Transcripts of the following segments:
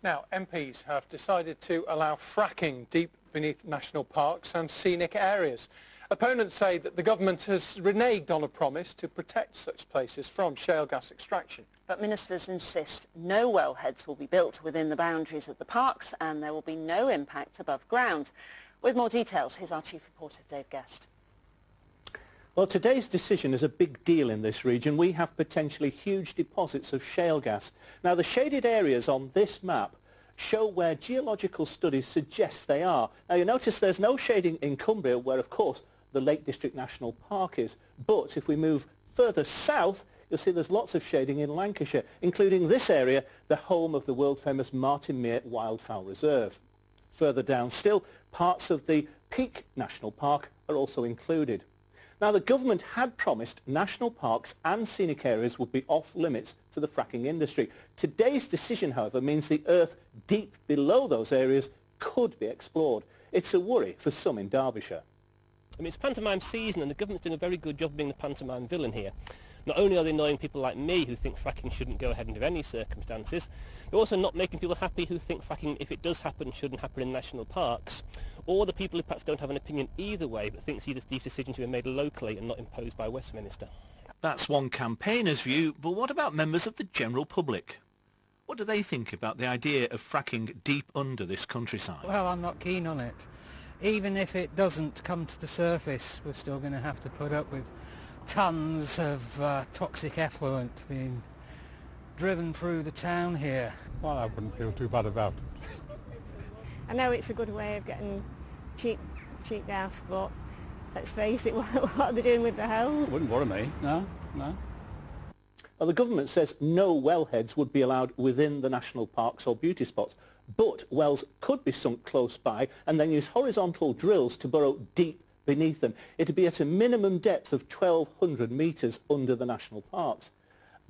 Now, MPs have decided to allow fracking deep beneath national parks and scenic areas. Opponents say that the government has reneged on a promise to protect such places from shale gas extraction. But ministers insist no wellheads will be built within the boundaries of the parks and there will be no impact above ground. With more details, here's our chief reporter, Dave Guest. Well, today's decision is a big deal in this region. We have potentially huge deposits of shale gas. Now, the shaded areas on this map show where geological studies suggest they are. Now, you notice there's no shading in Cumbria, where, of course, the Lake District National Park is. But if we move further south, you'll see there's lots of shading in Lancashire, including this area, the home of the world-famous Martin Mere Wildfowl Reserve. Further down still, parts of the Peak National Park are also included. Now, the government had promised national parks and scenic areas would be off limits to the fracking industry. Today's decision, however, means the earth deep below those areas could be explored. It's a worry for some in Derbyshire. I mean, it's pantomime season and the government's doing a very good job of being the pantomime villain here. Not only are they annoying people like me who think fracking shouldn't go ahead under any circumstances, they're also not making people happy who think fracking, if it does happen, shouldn't happen in national parks, or the people who perhaps don't have an opinion either way but think these decisions should be made locally and not imposed by Westminster. That's one campaigner's view, but what about members of the general public? What do they think about the idea of fracking deep under this countryside? Well, I'm not keen on it. Even if it doesn't come to the surface, we're still going to have to put up with tons of toxic effluent being driven through the town here. Well, I wouldn't feel too bad about it. I know it's a good way of getting cheap gas, but let's face it, what are they doing with the hell? It wouldn't worry me, no. Well, the government says no wellheads would be allowed within the national parks or beauty spots, but wells could be sunk close by and then use horizontal drills to burrow deep beneath them. It would be at a minimum depth of 1,200 metres under the national parks.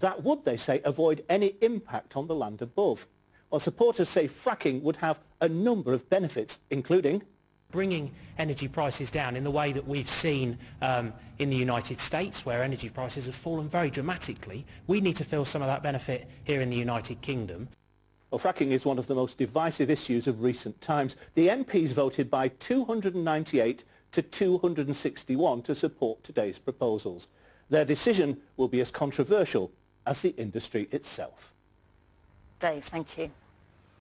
That would, they say, avoid any impact on the land above. Well, supporters say fracking would have a number of benefits, including bringing energy prices down in the way that we've seen in the United States, where energy prices have fallen very dramatically. We need to feel some of that benefit here in the United Kingdom. Well, fracking is one of the most divisive issues of recent times. The MPs voted by 298 to 261 to support today's proposals. Their decision will be as controversial as the industry itself. Dave, thank you.